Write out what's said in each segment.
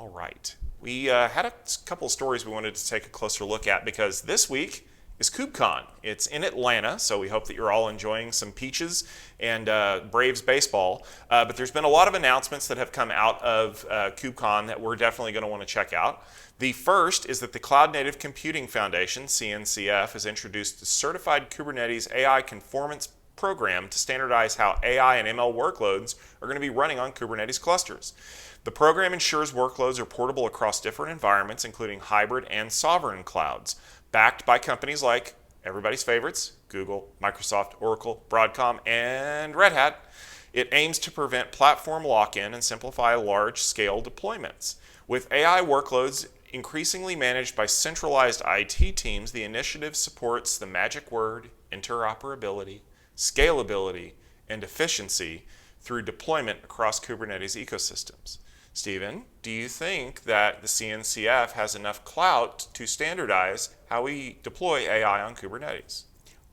All right. We had a couple of stories we wanted to take a closer look at because this week is KubeCon. It's in Atlanta, so we hope that you're all enjoying some peaches and Braves baseball. But there's been a lot of announcements that have come out of KubeCon that we're definitely going to want to check out. The first is that the Cloud Native Computing Foundation, CNCF, has introduced the Certified Kubernetes AI Conformance program to standardize how AI and ML workloads are going to be running on Kubernetes clusters. The program ensures workloads are portable across different environments, including hybrid and sovereign clouds, backed by companies like everybody's favorites, Google, Microsoft, Oracle, Broadcom, and Red Hat. It aims to prevent platform lock-in and simplify large-scale deployments. With AI workloads increasingly managed by centralized IT teams, the initiative supports the magic word interoperability, scalability, and efficiency through deployment across Kubernetes ecosystems. Stephen, do you think that the CNCF has enough clout to standardize how we deploy AI on Kubernetes?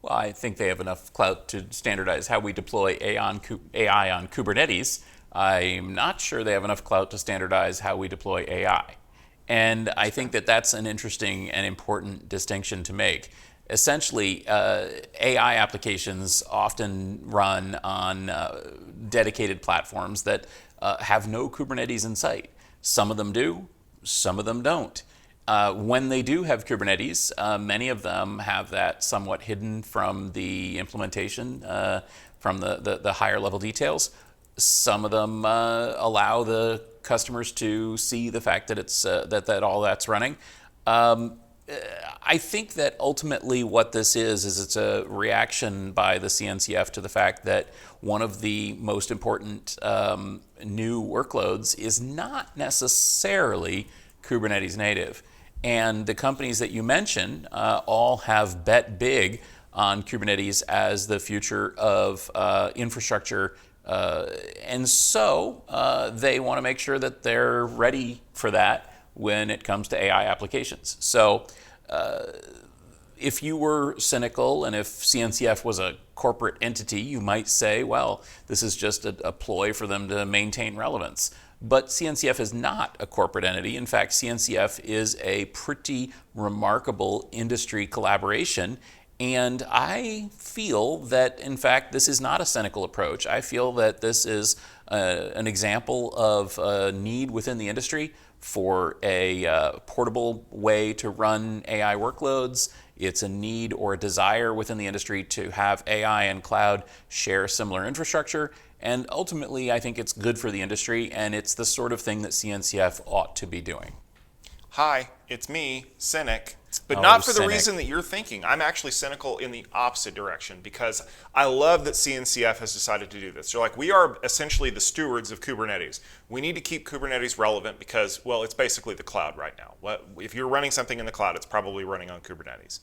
Well, I think they have enough clout to standardize how we deploy AI on Kubernetes. I'm not sure they have enough clout to standardize how we deploy AI. And I think that that's an interesting and important distinction to make. Essentially, AI applications often run on dedicated platforms that have no Kubernetes in sight. Some of them do, some of them don't. When they do have Kubernetes, many of them have that somewhat hidden from the implementation, from the higher level details. Some of them allow the customers to see the fact that it's that all that's running. I think that ultimately what this is it's a reaction by the CNCF to the fact that one of the most important new workloads is not necessarily Kubernetes native. And the companies that you mentioned all have bet big on Kubernetes as the future of infrastructure. And so they want to make sure that they're ready for that when it comes to AI applications. So if you were cynical and if CNCF was a corporate entity, you might say, well, this is just a ploy for them to maintain relevance. But CNCF is not a corporate entity. In fact, CNCF is a pretty remarkable industry collaboration. And I feel that, in fact, this is not a cynical approach. I feel that this is an example of a need within the industry for a portable way to run AI workloads. It's a need or a desire within the industry to have AI and cloud share similar infrastructure. And ultimately, I think it's good for the industry, and it's the sort of thing that CNCF ought to be doing. Hi, it's me, cynic, but Oh, not for the cynic. reason that you're thinking. I'm actually cynical in the opposite direction because I love that CNCF has decided to do this. They're like, we are essentially the stewards of Kubernetes. We need to keep Kubernetes relevant because, well, it's basically the cloud right now. If you're running something in the cloud, it's probably running on Kubernetes.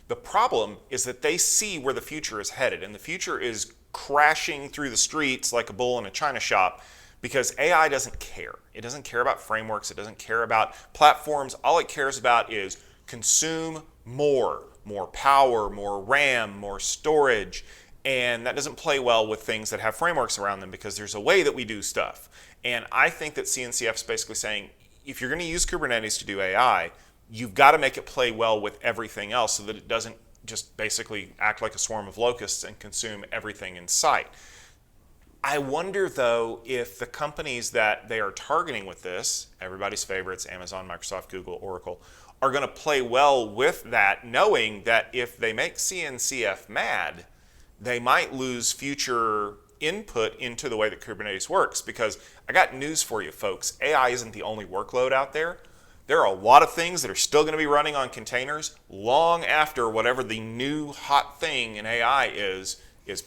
The problem is that they see where the future is headed, and the future is crashing through the streets like a bull in a china shop because AI doesn't care. It doesn't care about frameworks. It doesn't care about platforms. All it cares about is consume more power, more RAM, more storage. And that doesn't play well with things that have frameworks around them because there's a way that we do stuff. And I think that CNCF is basically saying, if you're going to use Kubernetes to do AI, you've got to make it play well with everything else so that it doesn't just basically act like a swarm of locusts and consume everything in sight. I wonder, though, if the companies that they are targeting with this, everybody's favorites, Amazon, Microsoft, Google, Oracle, are going to play well with that, knowing that if they make CNCF mad, they might lose future input into the way that Kubernetes works. Because I got news for you, folks. AI isn't the only workload out there. There are a lot of things that are still going to be running on containers long after whatever the new hot thing in AI is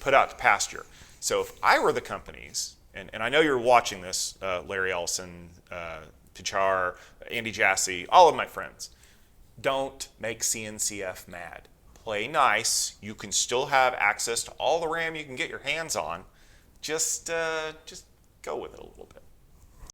put out to pasture. So if I were the companies, and I know you're watching this, Larry Ellison, Pichar, Andy Jassy, all of my friends, don't make CNCF mad. Play nice. You can still have access to all the RAM you can get your hands on. Just go with it a little bit.